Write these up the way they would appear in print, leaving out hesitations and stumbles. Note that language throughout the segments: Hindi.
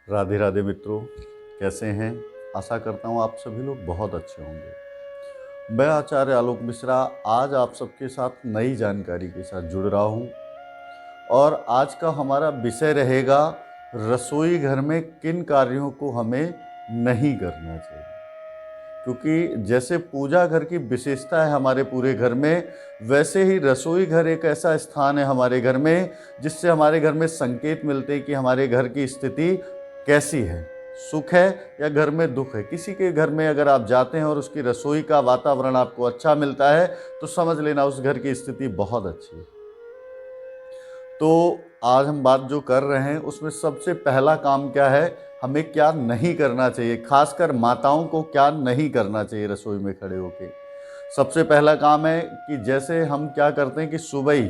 राधे राधे मित्रों, कैसे हैं? आशा करता हूँ आप सभी लोग बहुत अच्छे होंगे। मैं आचार्य आलोक मिश्रा आज आप सबके साथ नई जानकारी के साथ जुड़ रहा हूँ और आज का हमारा विषय रहेगा रसोई घर में किन कार्यों को हमें नहीं करना चाहिए। क्योंकि जैसे पूजा घर की विशेषता है हमारे पूरे घर में, वैसे ही रसोई घर एक ऐसा स्थान है हमारे घर में जिससे हमारे घर में संकेत मिलते हैं कि हमारे घर की स्थिति कैसी है, सुख है या घर में दुख है। किसी के घर में अगर आप जाते हैं और उसकी रसोई का वातावरण आपको अच्छा मिलता है तो समझ लेना उस घर की स्थिति बहुत अच्छी है। तो आज हम बात जो कर रहे हैं उसमें सबसे पहला काम क्या है, हमें क्या नहीं करना चाहिए, खासकर माताओं को क्या नहीं करना चाहिए रसोई में खड़े होके। सबसे पहला काम है कि जैसे हम क्या करते हैं कि सुबह ही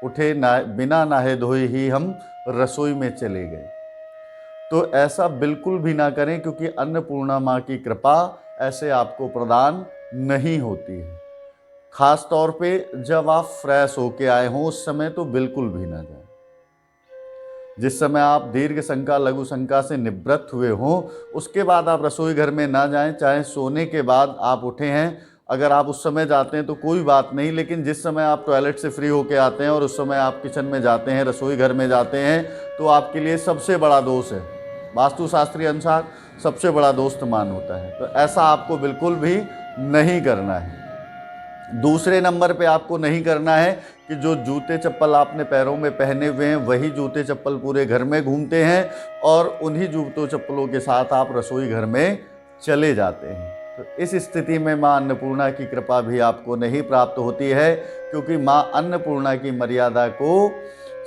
उठे बिना नहाए धोए ही हम रसोई में चले गए, तो ऐसा बिल्कुल भी ना करें, क्योंकि अन्नपूर्णा माँ की कृपा ऐसे आपको प्रदान नहीं होती है। खास तौर पे जब आप फ्रेश होके आए हों उस समय तो बिल्कुल भी ना जाएं। जिस समय आप दीर्घ शंका लघु शंका से निवृत्त हुए हों उसके बाद आप रसोई घर में ना जाएं। चाहे सोने के बाद आप उठे हैं, अगर आप उस समय जाते हैं तो कोई बात नहीं, लेकिन जिस समय आप टॉयलेट से फ्री होके आते हैं और उस समय आप किचन में जाते हैं, रसोई घर में जाते हैं, तो आपके लिए सबसे बड़ा दोष है, वास्तुशास्त्री अनुसार सबसे बड़ा दोस्त मान होता है। तो ऐसा आपको बिल्कुल भी नहीं करना है। दूसरे नंबर पे आपको नहीं करना है कि जो जूते चप्पल आपने पैरों में पहने हुए हैं वही जूते चप्पल पूरे घर में घूमते हैं और उन्हीं जूतों चप्पलों के साथ आप रसोई घर में चले जाते हैं। तो इस स्थिति में माँ अन्नपूर्णा की कृपा भी आपको नहीं प्राप्त होती है, क्योंकि माँ अन्नपूर्णा की मर्यादा को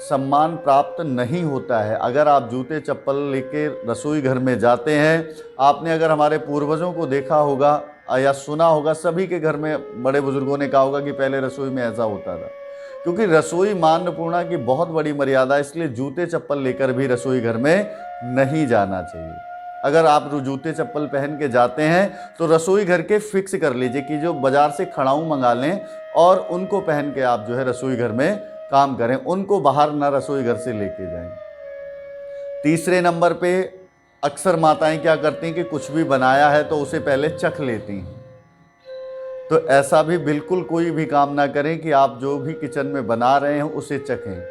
सम्मान प्राप्त नहीं होता है। अगर आप जूते चप्पल लेके रसोई घर में जाते हैं, आपने अगर हमारे पूर्वजों को देखा होगा या सुना होगा, सभी के घर में बड़े बुजुर्गों ने कहा होगा कि पहले रसोई में ऐसा होता था, क्योंकि रसोई माँ अन्नपूर्णा की बहुत बड़ी मर्यादा है, इसलिए जूते चप्पल लेकर भी रसोई घर में नहीं जाना चाहिए। अगर आप जूते चप्पल पहन के जाते हैं तो रसोई घर के फिक्स कर लीजिए कि जो बाजार से खड़ाऊ मंगा लें और उनको पहन के आप जो है रसोई घर में काम करें, उनको बाहर ना रसोई घर से लेके जाएं। तीसरे नंबर पे अक्सर माताएं क्या करती हैं कि कुछ भी बनाया है तो उसे पहले चख लेती हैं। तो ऐसा भी बिल्कुल कोई भी काम ना करें कि आप जो भी किचन में बना रहे हैं उसे चखें।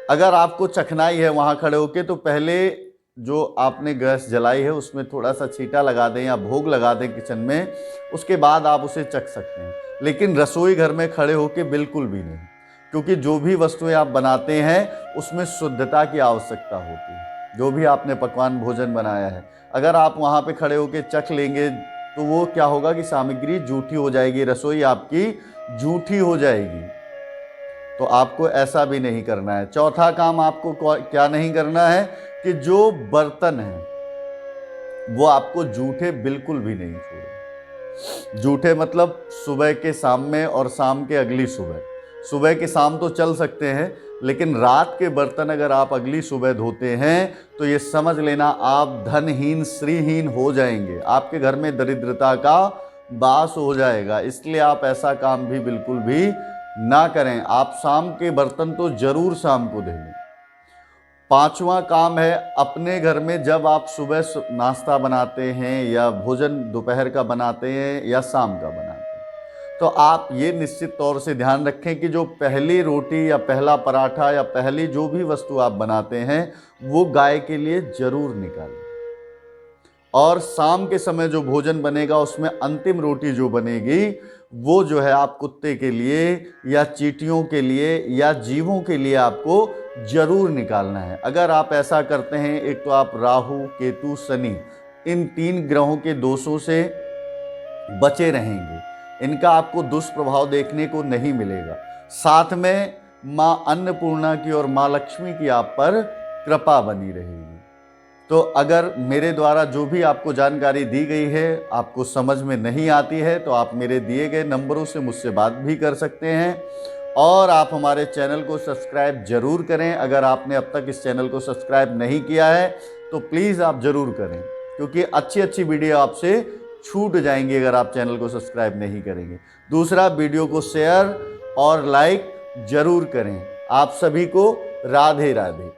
अगर आपको चखना ही है वहाँ खड़े होके तो पहले जो आपने गैस जलाई है उसमें थोड़ा सा छींटा लगा दें या भोग लगा दें किचन में, उसके बाद आप उसे चख सकते हैं। लेकिन रसोई घर में खड़े होके बिल्कुल भी नहीं, क्योंकि जो भी वस्तुएं आप बनाते हैं उसमें शुद्धता की आवश्यकता होती है। जो भी आपने पकवान भोजन बनाया है, अगर आप वहाँ पे खड़े होके चख लेंगे तो वो क्या होगा कि सामग्री झूठी हो जाएगी, रसोई आपकी झूठी हो जाएगी। तो आपको ऐसा भी नहीं करना है। चौथा काम आपको क्या नहीं करना है कि जो बर्तन है वो आपको जूठे बिल्कुल भी नहीं छोड़े। जूठे मतलब सुबह के शाम में और शाम के अगली सुबह। सुबह के शाम तो चल सकते हैं, लेकिन रात के बर्तन अगर आप अगली सुबह धोते हैं तो ये समझ लेना आप धनहीन श्रीहीन हो जाएंगे, आपके घर में दरिद्रता का वास हो जाएगा। इसलिए आप ऐसा काम भी बिल्कुल भी ना करें। आप शाम के बर्तन तो जरूर शाम को धो लें। पांचवा काम है, अपने घर में जब आप सुबह नाश्ता बनाते हैं या भोजन दोपहर का बनाते हैं या शाम का बनाते हैं, तो आप ये निश्चित तौर से ध्यान रखें कि जो पहली रोटी या पहला पराठा या पहली जो भी वस्तु आप बनाते हैं वो गाय के लिए जरूर निकालें। और शाम के समय जो भोजन बनेगा उसमें अंतिम रोटी जो बनेगी वो जो है आप कुत्ते के लिए या चींटियों के लिए या जीवों के लिए आपको जरूर निकालना है। अगर आप ऐसा करते हैं, एक तो आप राहु केतु शनि इन 3 ग्रहों के दोषों से बचे रहेंगे, इनका आपको दुष्प्रभाव देखने को नहीं मिलेगा। साथ में माँ अन्नपूर्णा की और माँ लक्ष्मी की आप पर कृपा बनी रहेगी। तो अगर मेरे द्वारा जो भी आपको जानकारी दी गई है आपको समझ में नहीं आती है तो आप मेरे दिए गए नंबरों से मुझसे बात भी कर सकते हैं। और आप हमारे चैनल को सब्सक्राइब जरूर करें। अगर आपने अब तक इस चैनल को सब्सक्राइब नहीं किया है तो प्लीज़ आप ज़रूर करें, क्योंकि अच्छी अच्छी वीडियो आपसे छूट जाएंगी अगर आप चैनल को सब्सक्राइब नहीं करेंगे। दूसरा, वीडियो को शेयर और लाइक जरूर करें। आप सभी को राधे राधे।